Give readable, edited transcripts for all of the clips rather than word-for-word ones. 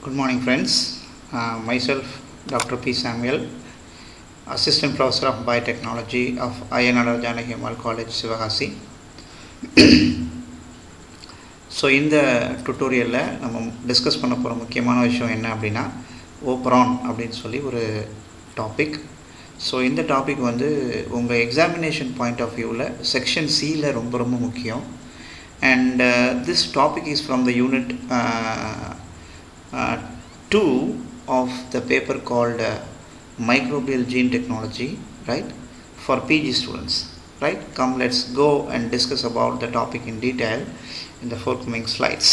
Good morning, friends. Myself, Dr. P. Samuel, Assistant Professor of Biotechnology of INR Janaki Ammal College, Sivagasi. So இந்த டுட்டோரியலில் நம்ம discuss பண்ண போகிற முக்கியமான விஷயம் என்ன அப்படின்னா ஓப்ரான் அப்படின்னு சொல்லி ஒரு டாபிக். ஸோ இந்த டாபிக் வந்து உங்கள் எக்ஸாமினேஷன் பாயிண்ட் ஆஃப் வியூவில் செக்ஷன் சியில் ரொம்ப முக்கியம். And this topic is from the unit 2 of the paper called Microbial Gene Technology, right, for PG students, right. Come, let's go and discuss about the topic in detail in the forthcoming slides.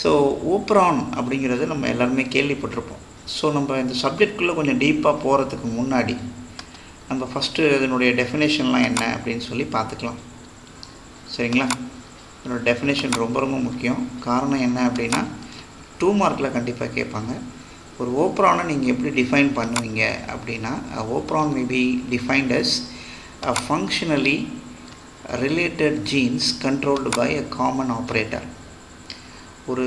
So operon அப்படிங்கிறது நம்ம எல்லாருமே கேள்விப்பட்டிருப்போம். So நம்ம இந்த சப்ஜெக்ட்குள்ளே கொஞ்சம் டீப்பாக போகிறதுக்கு முன்னாடி நம்ம ஃபஸ்ட்டு இதனுடைய டெஃபினேஷன்லாம் என்ன அப்படின்னு சொல்லி பார்த்துக்கலாம். சரிங்களா? இதனோட டெஃபினேஷன் ரொம்ப முக்கியம். காரணம் என்ன அப்படின்னா 2 மார்க்கில் கண்டிப்பாக கேட்பாங்க. ஒரு ஓப்ரானை நீங்கள் எப்படி டிஃபைன் பண்ணுவீங்க அப்படின்னா, operon may be defined as a functionally related genes controlled by a common operator. ஒரு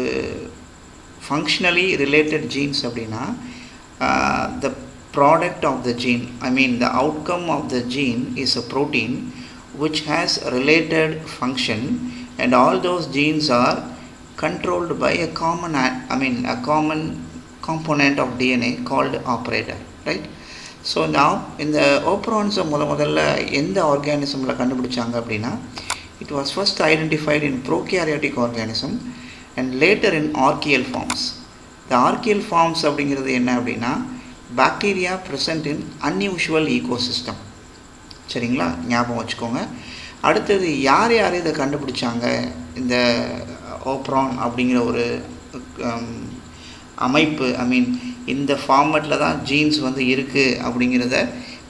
functionally related genes அப்படின்னா the product of the gene, I mean the outcome of the gene is a protein which has related function, and all those genes are controlled by a common component of DNA called operator, right. So இந்த ஓப்ரான்ஸை முதல்ல எந்த ஆர்கானிசமில் கண்டுபிடிச்சாங்க அப்படின்னா, it was first identified in prokaryotic organism and later in archaeal forms. இந்த archaeal forms அப்படிங்கிறது என்ன அப்படின்னா, bacteria present in unusual ecosystem. சரிங்களா? ஞாபகம் வச்சுக்கோங்க. அடுத்தது யார் இதை கண்டுபிடிச்சாங்க, இந்த ஓப்ரான் அப்படிங்கிற ஒரு அமைப்பு, இந்த ஃபார்மேட்டில் தான் ஜீன்ஸ் வந்து இருக்குது அப்படிங்கிறத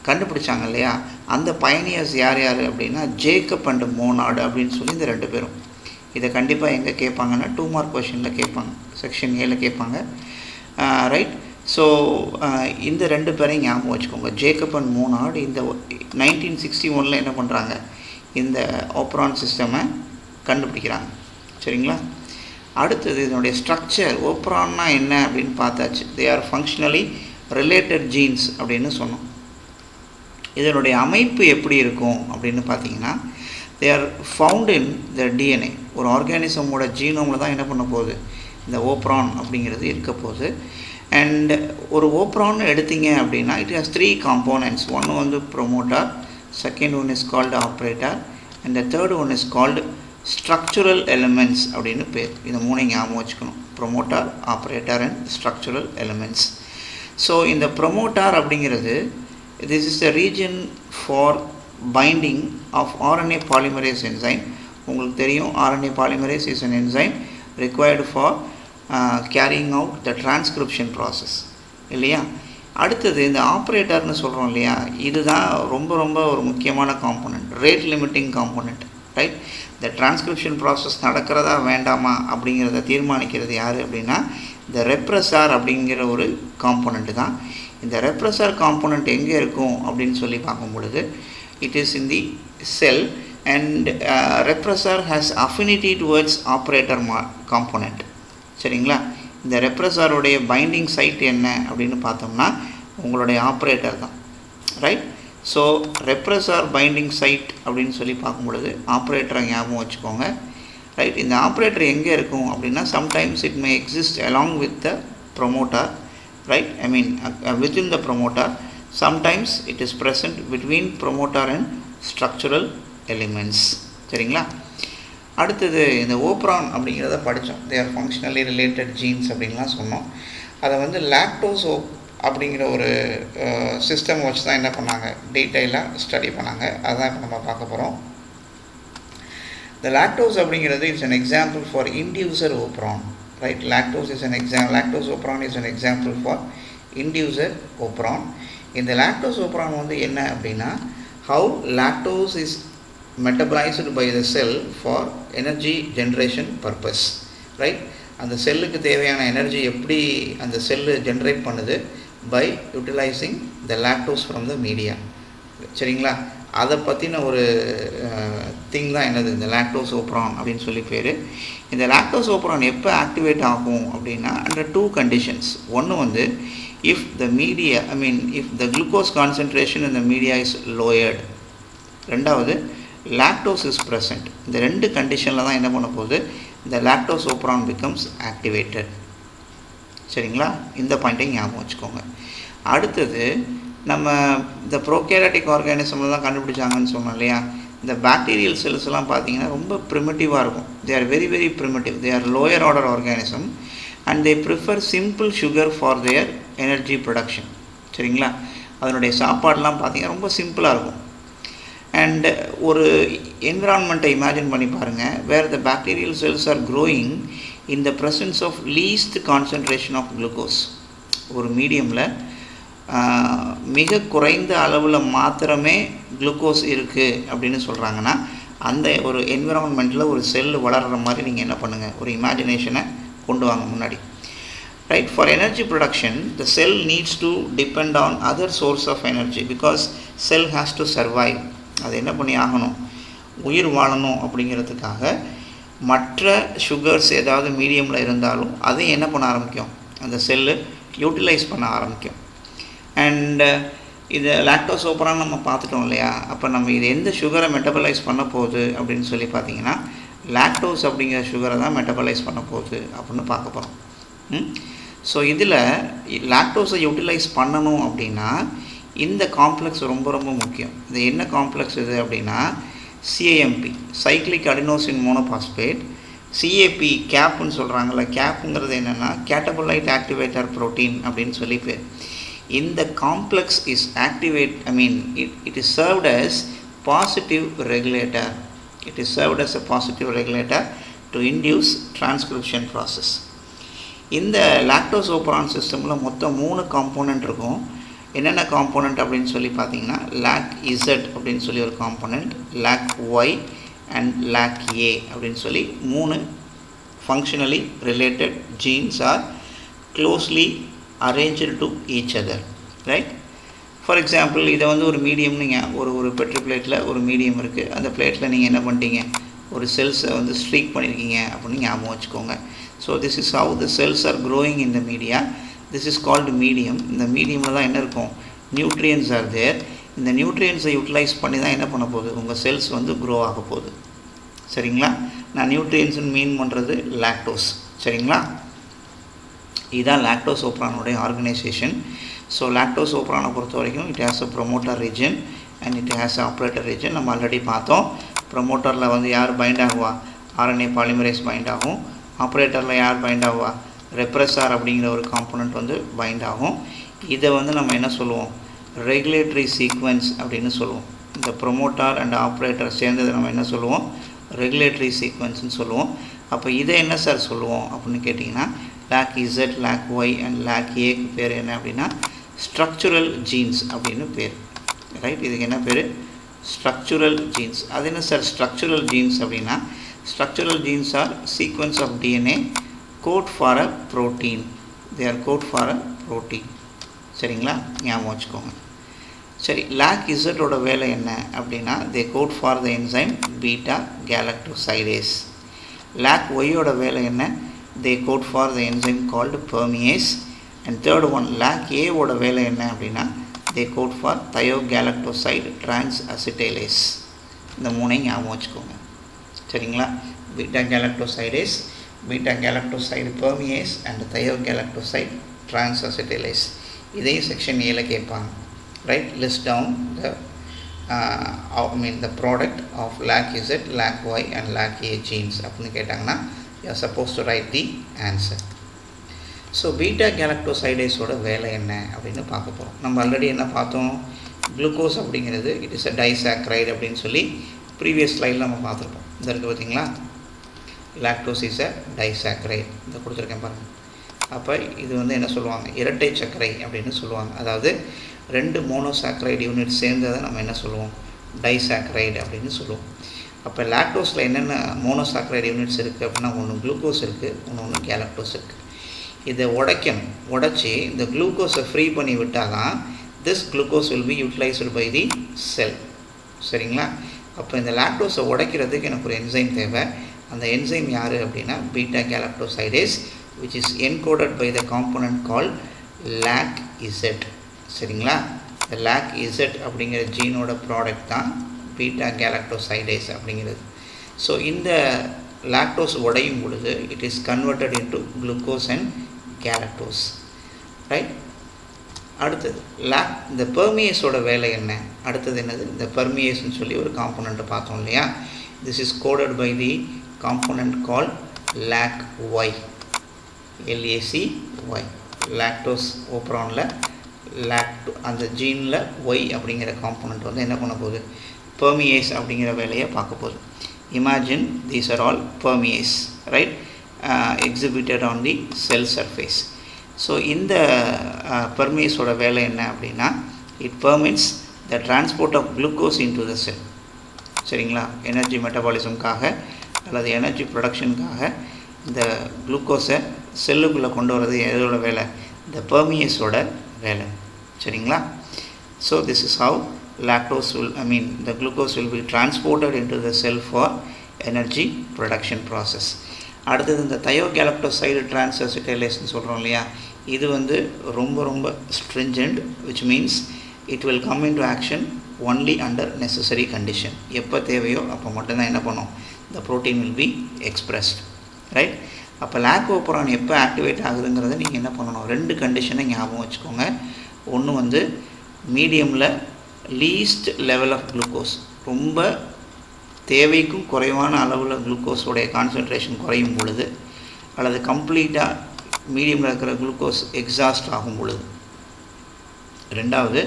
கண்டுபிடிச்சாங்க இல்லையா, அந்த பயனியர்ஸ் யார் அப்படின்னா ஜேக்கப் அண்ட் மோனார்டு அப்படின்னு சொல்லி இந்த 2 பேரும். இதை கண்டிப்பாக எங்கே கேட்பாங்கன்னா 2 மார்க் கொஷனில் கேட்பாங்க, செக்ஷன் ஏல கேட்பாங்க, ரைட். ஸோ இந்த 2 பேரையும் ஞாபகம் வச்சுக்கோங்க. ஜேக்கப் அண்ட் மோனார்டு இந்த 1961 என்ன பண்ணுறாங்க, இந்த ஓப்ரான் சிஸ்டமை கண்டுபிடிக்கிறாங்க. சரிங்களா? அடுத்தது இதனுடைய ஸ்ட்ரக்சர், ஓப்ரான்னா என்ன அப்படின்னு பார்த்தாச்சு. They are functionally related jeans அப்படின்னு சொன்னோம். இதனுடைய அமைப்பு எப்படி இருக்கும் அப்படின்னு பார்த்தீங்கன்னா, they are found in the DNA. ஒரு ஆர்கானிசமோட ஜீனோமில் தான் என்ன பண்ண போகுது, இந்த ஓப்ரான் அப்படிங்கிறது இருக்க போகுது. அண்ட் ஒரு ஓப்ரான் எடுத்தீங்க அப்படின்னா இட் ஹாஸ் 3 காம்போனன்ட்ஸ். ஒன்று வந்து promoter, second one is called operator, and the third one is called structural elements அப்படின்னு பேர். இந்த 3 ஞாபகம் வச்சுக்கணும், promoter, operator and structural elements. So இந்த ப்ரொமோட்டார் அப்படிங்கிறது, this is the region for binding of RNA polymerase enzyme. உங்களுக்கு தெரியும், RNA polymerase is an enzyme required for carrying out the transcription process இல்லையா. அடுத்தது இந்த ஆப்ரேட்டர்னு சொல்கிறோம் இல்லையா, இதுதான் ரொம்ப ஒரு முக்கியமான component, rate limiting component, right. இந்த டிரான்ஸ்கிரிப்ஷன் ப்ராசஸ் நடக்கிறதா வேண்டாமா அப்படிங்கிறத தீர்மானிக்கிறது யார் அப்படின்னா இந்த ரெப்ரஸார் அப்படிங்கிற ஒரு காம்போனண்ட்டு தான். இந்த ரெப்ரஸார் காம்போனண்ட் எங்கே இருக்கும் அப்படின்னு சொல்லி பார்க்கும் பொழுது, it is in the sell, and repressor has affinity towards operator component. சரிங்களா? இந்த ரெப்ரஸாருடைய பைண்டிங் சைட் என்ன அப்படின்னு பார்த்தோம்னா உங்களுடைய ஆப்ரேட்டர் தான், right. So repressor binding side அப்படின்னு சொல்லி பார்க்கும் பொழுது ஆப்ரேட்டரை ஞாபகம் வச்சுக்கோங்க, ரைட். இந்த ஆப்ரேட்டர் எங்கே இருக்கும் அப்படின்னா, sometimes it may exist along with the promoter, right, within the promoter. Sometimes it is present between promoter and structural elements. சரிங்களா? அடுத்தது இந்த ஓப்ரான் அப்படிங்கிறத படித்தோம். They are functionally related jeans அப்படின்லாம் சொன்னோம். அதை வந்து லாக்டோஸ் அப்படிங்கிற ஒரு சிஸ்டம் வச்சு தான் என்ன பண்ணாங்க, டீட்டெயிலாக ஸ்டடி பண்ணாங்க. அதுதான் இப்போ நம்ம பார்க்க போகிறோம். இந்த லாக்டோஸ் அப்படிங்கிறது it's an example for inducer operon, right. Lactose operon is an example for inducer operon. இந்த லாக்டோஸ் ஓப்ரான் வந்து என்ன அப்படின்னா, how lactose is metabolised by the cell for energy generation purpose, right. அந்த செல்லுக்கு தேவையான எனர்ஜி எப்படி அந்த செல்லு ஜென்ரேட் பண்ணுது, by utilising the lactose from the media. சரிங்களா? அதை பற்றின ஒரு திங் தான் என்னது இந்த லாக்டோஸ் ஓப்ரான் அப்படின்னு சொல்லி பேர். இந்த லாக்டோஸ் ஓப்ரான் எப்போ ஆக்டிவேட் ஆகும் அப்படின்னா அண்டர் 2 கண்டிஷன்ஸ். ஒன்று வந்து if the media if the glucose concentration இந்த மீடியா இஸ் லோயர்டு. ரெண்டாவது லாக்டோஸ் இஸ் ப்ரெசன்ட். இந்த 2 கண்டிஷனில் தான் என்ன பண்ண போகுது, இந்த லாக்டோஸ் ஓப்ரான் பிகம்ஸ் ஆக்டிவேட்டட். சரிங்களா, இந்த பாயிண்ட்டையும் ஞாபகம் வச்சுக்கோங்க. அடுத்தது நம்ம இந்த ப்ரோகேரியாட்டிக் ஆர்கானிசமில் தான் கண்டுபிடிச்சாங்கன்னு சொன்னோம் இல்லையா. இந்த பாக்டீரியல் செல்ஸ்லாம் பார்த்தீங்கன்னா ரொம்ப ப்ரிமிட்டிவாக இருக்கும். They are very very primitive. They are lower order organism and they prefer simple sugar for their energy production. சரிங்களா, அதனுடைய சாப்பாடெலாம் பார்த்தீங்கன்னா ரொம்ப சிம்பிளாக இருக்கும். அண்ட் ஒரு என்விரான்மெண்ட்டை இமேஜின் பண்ணி பாருங்கள், where the bacterial cells are growing in the presence of least concentration of glucose. ஒரு மீடியமில் மிக குறைந்த அளவில் மாத்திரமே குளுக்கோஸ் இருக்குது அப்படின்னு சொல்கிறாங்கன்னா, அந்த ஒரு என்விரான்மெண்ட்டில் ஒரு செல்லு வளர்கிற மாதிரி நீங்கள் என்ன பண்ணுங்கள், ஒரு இமேஜினேஷனை கொண்டு வாங்க முன்னாடி. Right, for energy production the cell needs to depend on other source of energy because cell has to survive. அது என்ன பண்ணி ஆகணும், உயிர் வாழணும். அப்படிங்கிறதுக்காக மற்ற சுகர்ஸ் ஏதாவது மீடியமில் இருந்தாலும் அதை என்ன பண்ண ஆரம்பிக்கும், அந்த செல்லு யூட்டிலைஸ் பண்ண ஆரம்பிக்கும். அண்ட் இது லாக்டோஸ் ஓப்ரான் நம்ம பார்த்துட்டோம் இல்லையா. அப்போ நம்ம இது எந்த சுகரை மெட்டபலைஸ் பண்ண போகுது அப்படின்னு சொல்லி பார்த்தீங்கன்னா, லாக்டோஸ் அப்படிங்கிற சுகரை தான் மெட்டபலைஸ் பண்ண போகுது அப்படின்னு பார்க்க போகிறோம். ஸோ இதில் லாக்டோஸை யூட்டிலைஸ் பண்ணணும் அப்படின்னா இந்த காம்ப்ளெக்ஸ் ரொம்ப ரொம்ப முக்கியம். இது என்ன காம்ப்ளெக்ஸ் இது அப்படின்னா சிஏஎம்பி, சைக்ளிக் அடினோசின் மோனோபாஸ்பேட். சிஏபி கேப்புன்னு சொல்கிறாங்கல்ல, கேப்புங்கிறது என்னென்னா கேட்டபோலைட் ஆக்டிவேட்டர் ப்ரோட்டீன் அப்படின்னு சொல்லி பேர். இந்த complex is activate it is served as positive regulator. It is served as a positive regulator to induce transcription process. இந்த லாக்டோஸ் ஓப்ரான் சிஸ்டமில் மொத்தம் 3 காம்போனன்ட் இருக்கும். என்னென்ன காம்போனன்ட் அப்படின்னு சொல்லி பார்த்தீங்கன்னா, லாக் இசட் அப்படின்னு சொல்லி ஒரு component, lac Y and lac A அப்படின்னு சொல்லி 3 functionally related genes are closely arranged to each other. Right, for example இதை வந்து ஒரு மீடியம், நீங்கள் ஒரு பெட்ரி பிளேட்டில் ஒரு மீடியம் இருக்குது. அந்த பிளேட்டில் நீங்கள் என்ன பண்ணிட்டீங்க, ஒரு செல்ஸை வந்து ஸ்ட்ரீக் பண்ணியிருக்கீங்க அப்படின்னு ஞாபகம் வச்சுக்கோங்க. So this is how the cells are growing in the media. This is called medium. இந்த மீடியமில் தான் என்ன இருக்கும், நியூட்ரியன்ஸ் ஆர் தேர். இந்த நியூட்ரியன்ஸை யூட்டிலைஸ் பண்ணி தான் என்ன பண்ண போகுது, உங்கள் செல்ஸ் வந்து க்ரோ ஆக போகுது. சரிங்களா, நான் நியூட்ரியன்ஸ்னு மீன் பண்ணுறது லாக்டோஸ். சரிங்களா, இதுதான் லாக்டோஸ் ஓப்ரானுடைய ஆர்கனைசேஷன். ஸோ லாக்டோஸ் ஓப்ரானை பொறுத்த வரைக்கும் it has a promoter region and it has a operator region. நம்ம ஆல்ரெடி பார்த்தோம். ப்ரொமோட்டரில் வந்து யார் பைண்ட் ஆகுவா, ஆர்என்ஏ பாலிமரேஸ் பைண்ட் ஆகும். ஆப்ரேட்டரில் யார் பைண்ட் ஆகுவா, ரெப்ரெஸார் அப்படிங்கிற ஒரு காம்போனன்ட் வந்து பைண்ட் ஆகும். இதை வந்து நம்ம என்ன சொல்லுவோம், ரெகுலேட்டரி சீக்வன்ஸ் அப்படின்னு சொல்லுவோம். இந்த ப்ரொமோட்டார் அண்ட் ஆப்ரேட்டர் சேர்ந்ததை நம்ம என்ன சொல்லுவோம், ரெகுலேட்டரி சீக்வன்ஸ்னு சொல்லுவோம். அப்போ இதை என்ன சார் சொல்லுவோம் அப்படின்னு கேட்டிங்கன்னா, lac Z, lac Y and lac ஏக்கு பேர் என்ன அப்படின்னா ஸ்ட்ரக்சுரல் ஜீன்ஸ் அப்படின்னு பேர். ரைட், இதுக்கு என்ன பேர், ஸ்ட்ரக்சுரல் ஜீன்ஸ். அது என்ன சார் ஸ்ட்ரக்சுரல் ஜீன்ஸ் அப்படின்னா, structural genes are sequence of DNA code for a protein. They are code for a protein. சரிங்களா, ஞாபகம் வச்சுக்கோங்க. சரி, லாக் இசட்டோட வேலை என்ன அப்படின்னா, they code for the enzyme beta galactosidase. Lac ஒய்யோட வேலை என்ன, they code for the enzyme called permease. And third one lac ஏவோட வேலை என்ன அப்படின்னா, தே கோட் ஃபார் தயோகேலக்டோசைடு டிரான்ஸ்அசிட்டைலேஸ். இந்த 3ஐயும் ஞாபகம் வச்சுக்கோங்க. சரிங்களா, beta galactosidase, beta galactoside permease and thiogalactoside transacetylase. இதையும் செக்ஷன் ஏல கேட்பாங்க. Right, list down the product of lac Z, lac Y and lac A genes அப்படின்னு கேட்டாங்கன்னா you are supposed to write the answer. So beta கேலக்டோசைடேஸோட வேலை என்ன அப்படின்னு பார்க்க போகிறோம். நம்ம ஆல்ரெடி என்ன பார்த்தோம், குளுக்கோஸ் அப்படிங்கிறது இட் இஸ் அ டைசாக்ரைடு அப்படின்னு சொல்லி ப்ரீவியஸ் ஸ்லைடில் நம்ம பார்த்துருப்போம். இந்த இருக்குது பார்த்தீங்களா, லாக்டோஸ் இஸ் அ டைசாக்ரைடு. இதை கொடுத்துருக்கேன் பாருங்கள். அப்போ இது வந்து என்ன சொல்லுவாங்க, இரட்டை சர்க்கரை அப்படின்னு சொல்லுவாங்க. அதாவது 2 மோனோசாக்ரைடு யூனிட் சேர்ந்ததை நம்ம என்ன சொல்லுவோம், டைசாக்ரைடு அப்படின்னு சொல்லுவோம். அப்போ லாக்டோஸில் என்னென்ன மோனோசாக்ரைடு யூனிட்ஸ் இருக்குது அப்படின்னா, ஒன்று குளுக்கோஸ் இருக்குது, ஒன்று கேலக்டோஸ் இருக்குது. இதை உடைச்சி இந்த குளுக்கோஸை ஃப்ரீ பண்ணி விட்டால் தான் this glucose will be utilised by the cell. சரிங்களா? அப்போ இந்த லாக்டோஸை உடைக்கிறதுக்கு எனக்கு ஒரு என்சைம் தேவை. அந்த என்சைம் யார் அப்படின்னா beta கேலக்டோசைடேஸ், which is encoded by the component called LAC-Z. சரிங்களா? இந்த LAC-Z அப்படிங்கிற ஜீனோட ப்ராடக்ட் தான் பீட்டா கேலக்டோசைடேஸ் அப்படிங்கிறது. ஸோ இந்த லாக்டோஸ் உடையும் பொழுது it is converted into glucose and galactose, right? அடுத்தது இந்த பெர்மியேஸோட வேலை என்ன? அடுத்தது என்னது? இந்த பெர்மியேஸ்ன்னு சொல்லி ஒரு காம்போனண்ட்டை பார்த்தோம் இல்லையா? This is coded by the component call LAC-Y, LAC-Y. Lactose ஓப்ரானில் அந்த ஜீனில் Y அப்படிங்கிற காம்போனண்ட் வந்து என்ன பண்ண போகுது? பெர்மியேஸ் அப்படிங்கிற வேலையை பார்க்க போகுது. Imagine these are all permease, right? exhibited on the cell surface. So இந்த பெர்மியேஸோட வேலை என்ன அப்படின்னா it permits the transport of glucose into the cell. சரிங்களா? எனர்ஜி மெட்டபாலிசம்காக அல்லது எனர்ஜி ப்ரொடக்ஷனுக்காக இந்த குளுக்கோஸை செல்லுக்குள்ளே கொண்டு வரது எதோட வேலை? இந்த பெர்மியேஸோட வேலை. சரிங்களா? So this is how lactose will the glucose will be transported into the cell for energy production process. அடுத்தது இந்த தயோகேலக்டோசைடு டிரான்ஸ்அசிட்டைலேஷன் சொல்கிறோம் இல்லையா? இது வந்து ரொம்ப ரொம்ப stringent, which means it will come into action only under necessary condition. எப்போ தேவையோ அப்போ மட்டும்தான் என்ன பண்ணும்? the protein will be expressed, right? அப்போ லாக்டோபரான் எப்போ ஆக்டிவேட் ஆகுதுங்கிறத நீங்கள் என்ன பண்ணணும்? ரெண்டு கண்டிஷனை ஞாபகம் வச்சுக்கோங்க. ஒன்று வந்து மீடியமில் லீஸ்ட் லெவல் ஆஃப் குளுக்கோஸ், ரொம்ப தேவைக்கும் குறைவான அளவில் குளுக்கோஸோடைய கான்சன்ட்ரேஷன் குறையும் பொழுது, அல்லது கம்ப்ளீட்டாக மீடியமில் இருக்கிற குளுக்கோஸ் எக்ஸாஸ்ட் ஆகும் பொழுது. ரெண்டாவது,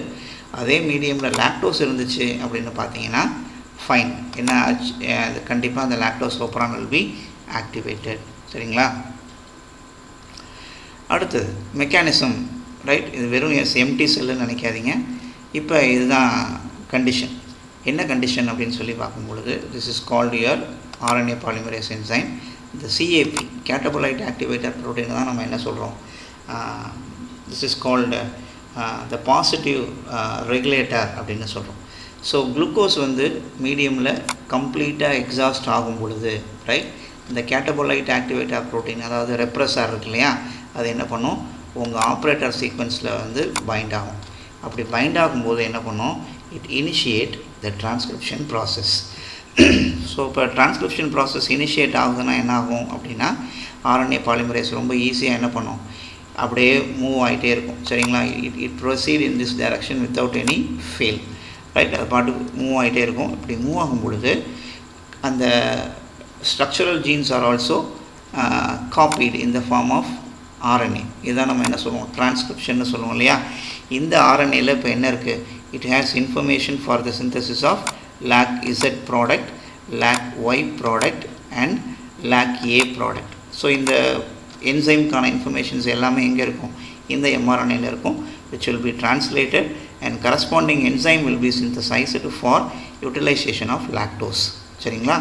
அதே மீடியமில் லாக்டோஸ் இருந்துச்சு அப்படின்னு பார்த்தீங்கன்னா ஃபைன், என்ன ஆச்சு? அது கண்டிப்பாக அந்த lactose operon will be activated. சரிங்களா? அடுத்தது மெக்கானிசம், ரைட்? இது வெறும் எம்டி செல்லுன்னு நினைக்காதீங்க. இப்போ இதுதான் கண்டிஷன். என்ன கண்டிஷன் அப்படின்னு சொல்லி பார்க்கும்பொழுது this is called your RNA polymerase enzyme. இந்த CAP கேட்டபோலைட் ஆக்டிவேட்டர் ப்ரோட்டீன் தான் நம்ம என்ன சொல்கிறோம்? This is called the positive regulator அப்படின்னு சொல்கிறோம். ஸோ குளுக்கோஸ் வந்து மீடியமில் கம்ப்ளீட்டாக எக்ஸாஸ்ட் ஆகும் பொழுது, ரைட், இந்த கேட்டபோலைட் ஆக்டிவேட்டர் ப்ரோட்டீன், அதாவது ரெப்ரஸார் இருக்கு இல்லையா, அது என்ன பண்ணும்? உங்கள் ஆப்ரேட்டர் சீக்வன்ஸில் வந்து பைண்ட் ஆகும். அப்படி பைண்ட் ஆகும்போது என்ன பண்ணும்? It initiate the transcription process. So இப்போ டிரான்ஸ்கிரிப்ஷன் ப்ராசஸ் இனிஷியேட் ஆகுதுன்னா என்ன ஆகும் அப்படின்னா RNA பாலிமரேஸ் ரொம்ப ஈஸியாக என்ன பண்ணும்? அப்படியே மூவ் ஆகிட்டே இருக்கும். சரிங்களா? It proceed in this direction without any fail, right? அது பாட்டுக்கு மூவ் ஆகிட்டே இருக்கும். இப்படி மூவ் ஆகும் பொழுது அந்த ஸ்ட்ரக்சரல் ஜீன்ஸ் ஆர் ஆல்சோ காப்பீடு இன் த ஃபார்ம் ஆஃப் RNA. இதுதான் நம்ம என்ன சொல்லுவோம்? டிரான்ஸ்கிரிப்ஷன் சொல்லுவோம் இல்லையா? இந்த RNAவில் இப்போ என்ன இருக்குது? It has information for the synthesis of LAC-Z product, LAC-Y product and LAC-A product. So இந்த என்சைம்க்கான இன்ஃபர்மேஷன்ஸ் எல்லாமே எங்கே இருக்கும்? இந்த mRNAவில் இருக்கும், which will be translated and corresponding enzyme will be synthesized for utilization of lactose. சரிங்களா?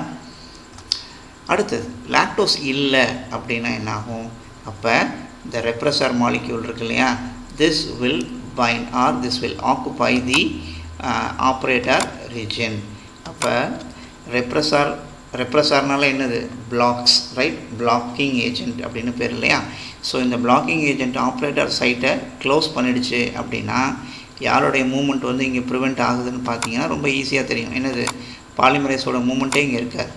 அடுத்தது லாக்டோஸ் இல்லை அப்படின்னா என்ன ஆகும்? அப்போ இந்த ரெப்ரஸர் மாலிக்யூல் இருக்கு இல்லையா, this will bind or this will occupy the operator region. அப்போ ரெப்ரஸர்னால என்னது? Blocks, right? பிளாக்கிங் ஏஜென்ட் அப்படின்னு பேர் இல்லையா? ஸோ இந்த பிளாக்கிங் ஏஜென்ட் ஆப்ரேட்டர் சைட்டை க்ளோஸ் பண்ணிடுச்சு அப்படின்னா யாருடைய மூமெண்ட் வந்து இங்கே ப்ரிவெண்ட் ஆகுதுன்னு பார்த்தீங்கன்னா ரொம்ப ஈஸியாக தெரியும். என்னது? பாலிமரேஸோட மூமெண்ட்டே இங்கே இருக்காது.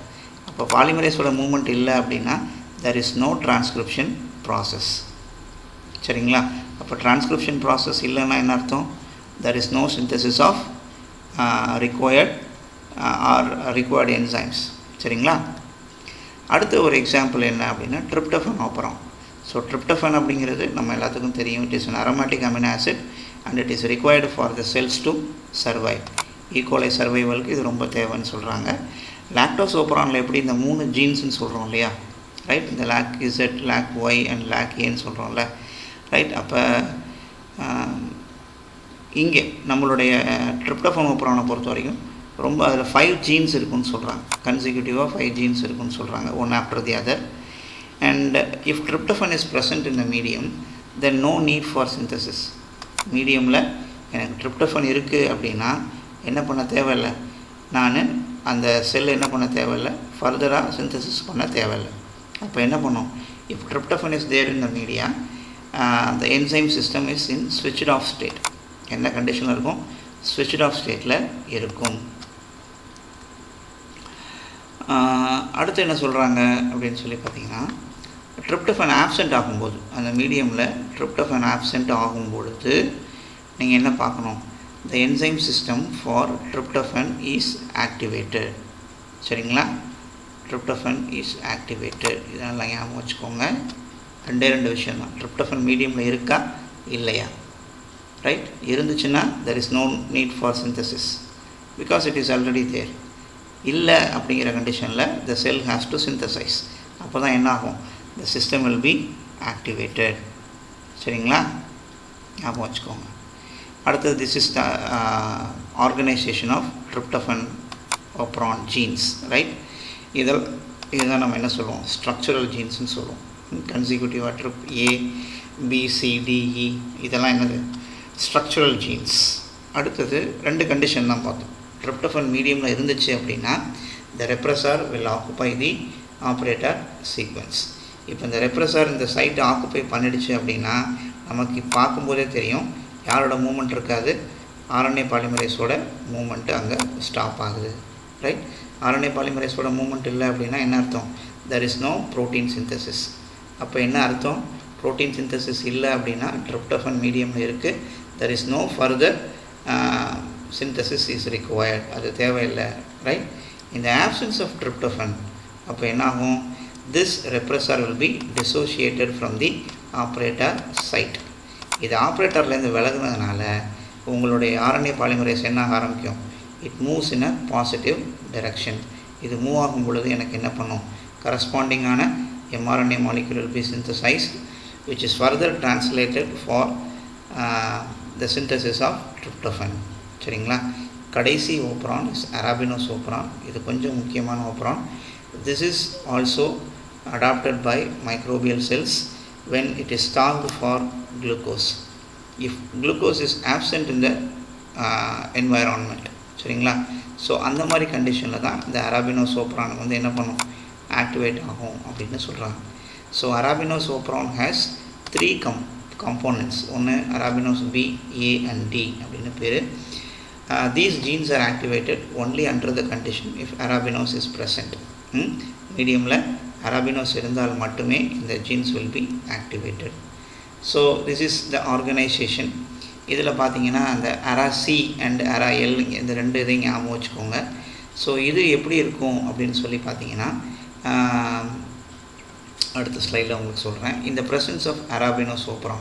அப்போ பாலிமரேஸோட மூமெண்ட் இல்லை அப்படின்னா there is no transcription process. சரிங்களா? அப்போ டிரான்ஸ்கிரிப்ஷன் ப்ராசஸ் இல்லைன்னா என்ன அர்த்தம்? there is no synthesis of required enzymes. சரிங்களா? அடுத்த ஒரு எக்ஸாம்பிள் என்ன அப்படின்னா ட்ரிப்டோஃபன் ஓப்ரான். ஸோ ட்ரிப்டோஃபன் அப்படிங்கிறது நம்ம எல்லாத்துக்கும் தெரியும். It is an aromatic amino acid and it is required for the cells to survive. E coli சர்வைவலுக்கு இது ரொம்ப தேவைன்னு சொல்கிறாங்க. லாக்டோஸ் ஓப்ரானில் எப்படி இந்த 3 ஜீன்ஸ்ன்னு சொல்கிறோம் இல்லையா, ரைட்? இந்த LAC-Z, LAC-Y அண்ட் LAC-Aன்னு சொல்கிறோம்ல, ரைட்? அப்போ இங்கே நம்மளுடைய ட்ரிப்டோஃபன் ஓப்ரானை பொறுத்த வரைக்கும் ரொம்ப அதில் 5 ஜீன்ஸ் இருக்குன்னு சொல்கிறாங்க. கன்சிக்யூட்டிவாக 5 ஜீன்ஸ் இருக்குன்னு சொல்கிறாங்க, one after the other. And if tryptophan is present in the medium then no need for synthesis. மீடியமில் எனக்கு ட்ரிப்டோஃபன் இருக்குது அப்படின்னா என்ன பண்ண தேவையில்லை? நான் அந்த செல் என்ன பண்ண தேவையில்லை, ஃபர்தராக சிந்தசிஸ் பண்ண தேவையில்லை. அப்போ என்ன பண்ணோம், if tryptophan is there in the media, the enzyme system is in switched off state. என்ன கண்டிஷனில் இருக்கும், switched off ஸ்டேட்டில் இருக்கும். அடுத்து என்ன சொல்கிறாங்க அப்படின்னு சொல்லி பார்த்தீங்கன்னா, ட்ரிப்டோஃபன் ஆப்சென்ட் ஆகும்போது, அந்த மீடியமில் ட்ரிப்டோஃபன் ஆப்சென்ட் ஆகும்பொழுது நீங்கள் என்ன பார்க்கணும், the enzyme system for tryptophan is activated. சரிங்களா, tryptophan is activated. இதெல்லாம் ஞாபகம் வச்சுக்கோங்க. ரெண்டு விஷயம் தான், ட்ரிப்டோஃபன் மீடியமில் இருக்கா இல்லையா, ரைட். இருந்துச்சுன்னா there is no need for synthesis because it is already there. இல்லை அப்படிங்கிற கண்டிஷனில் the cell has to synthesize. அப்போ தான் என்ன ஆகும், the system will be activated. சரிங்களா, ஞாபகம் வச்சுக்கோங்க. அடுத்தது, this is the organization of tryptophan operon genes, right. இதுதான் நம்ம என்ன சொல்லுவோம், ஸ்ட்ரக்சரல் ஜீன்ஸ்னு சொல்லுவோம். கன்சிக்யூட்டிவாக trip A B C D E இதெல்லாம் என்னது, ஸ்ட்ரக்சரல் ஜீன்ஸ். அடுத்தது 2 கண்டிஷன் தான் பார்த்தோம். ட்ரிப்டோஃபன் மீடியமில் இருந்துச்சு அப்படின்னா the repressor will occupy the operator sequence. இப்போ இந்த ரெப்ரஸர் இந்த சைட்டை ஆக்குப்பை பண்ணிடுச்சு அப்படின்னா நமக்கு பார்க்கும்போதே தெரியும் யாரோட மூமெண்ட் இருக்காது, RNA பாலிமரேஸோட மூமெண்ட்டு அங்கே ஸ்டாப் ஆகுது, ரைட். RNA பாலிமரேஸோட மூமெண்ட் இல்லை அப்படின்னா என்ன அர்த்தம், there is no protein synthesis. அப்போ என்ன அர்த்தம், ப்ரோட்டீன் சிந்தசிஸ் இல்லை அப்படின்னா ட்ரிப்டோஃபன் மீடியமில் இருக்குது, there is no further synthesis is required, அது தேவையில்லை, right. In the absence of tryptophan, அப்போ என்ன ஆகும், this repressor will be dissociated from the operator site. இது ஆப்ரேட்டர்லேருந்து விலகுனதுனால உங்களுடைய RNA பாலிமரேஸ் என்ன ஆரம்பிக்கும், it moves in a positive direction. இது மூவ் ஆகும் பொழுது எனக்கு என்ன பண்ணும், கரஸ்பாண்டிங்கான mRNA molecule will be synthesized, which is further translated for the synthesis of tryptophan. சரிங்களா, கடைசி ஓப்ரான் இஸ் அரபினோஸ் ஓப்ரான். இது கொஞ்சம் முக்கியமான operon. This is also adapted by microbial cells when it is starved for glucose. If glucose is absent in the environment, சரிங்களா, so அந்த மாதிரி கண்டிஷனில் தான் இந்த அரபினோஸ் ஓப்ரான் வந்து என்ன பண்ணும், ஆக்டிவேட் ஆகும் அப்படின்னு சொல்கிறாங்க. So arabinose operon has 3 components. ஒன்று அரபினோஸ் B, A and D அப்படின்னு பேர். These genes are activated only under the condition if arabinose is present. மீடியமில் அரபினோஸ் இருந்தால் மட்டுமே இந்த genes will be activated. So this is the organization. இதில் பார்த்தீங்கன்னா அந்த ARA-C and ARA-L இந்த 2 இதையும் ஞாபகம் வச்சுக்கோங்க. ஸோ இது எப்படி இருக்கும் அப்படின்னு சொல்லி பார்த்தீங்கன்னா அடுத்த ஸ்லைடில் உங்களுக்கு சொல்கிறேன். In the presence of arabinose operon,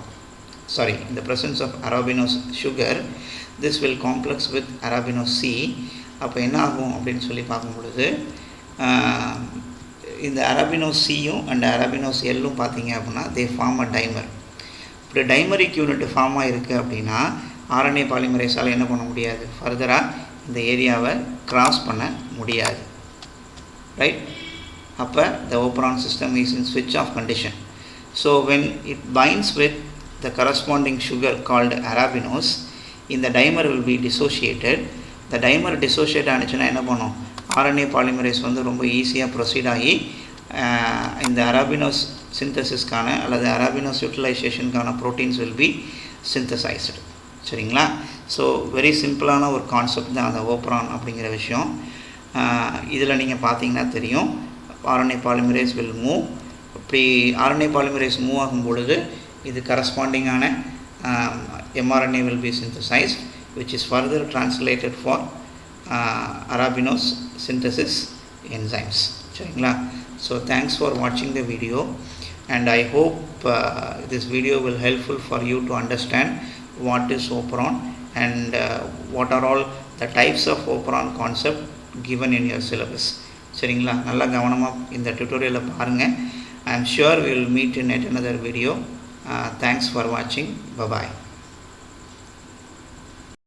in the presence of arabinose sugar, this will complex with arabinose C. அப்போ என்ன ஆகும் அப்படின்னு சொல்லி பார்க்கும் பொழுது இந்த அரபினோஸ் சியும் அண்ட் அரபினோஸ் எல்லும் பார்த்தீங்க அப்படின்னா தே ஃபார்ம் அ டைமர். இப்படி டைமரிக் யூனிட் ஃபார்ம் ஆகிருக்கு அப்படின்னா RNA பாலிமரேஸால் என்ன பண்ண முடியாது, ஃபர்தராக இந்த ஏரியாவை கிராஸ் பண்ண முடியாது, ரைட். அப்போ the operon system is in switch off condition. So when it binds with the corresponding sugar called arabinose, in the dimer will be dissociated. The dimer dissociate ஆனிச்சுன்னா என்ன பண்ணும், RNA பாலிமரேஸ் வந்து ரொம்ப ஈஸியாக proceed ஆகி இந்த அரபினோஸ் சிந்தசிஸ்க்கான அல்லது அரபினோஸ் யூட்டிலைசேஷனுக்கான proteins will be synthesised. சரிங்களா, so very சிம்பிளான ஒரு கான்செப்ட் தான் அந்த ஓப்ரான் அப்படிங்கிற விஷயம். இதில் நீங்கள் பார்த்தீங்கன்னா தெரியும் RNA பாலிமரேஸ் வில் மூவ். இப்படி RNA பாலிமரேஸ் மூவ் ஆகும் பொழுது இது கரஸ்பாண்டிங்கான mRNA will be synthesized, which is further translated for arabinose synthesis enzymes. சரிங்களா, so thanks for watching the video and I hope this video will helpful for you to understand what is operon and what are all the types of operon concept given in your syllabus. சரிங்களா, நல்லா கவனமாக இந்த டியூட்டோரியலை பாருங்கள். I am sure we will meet in yet another video. Thanks for watching. Bye bye.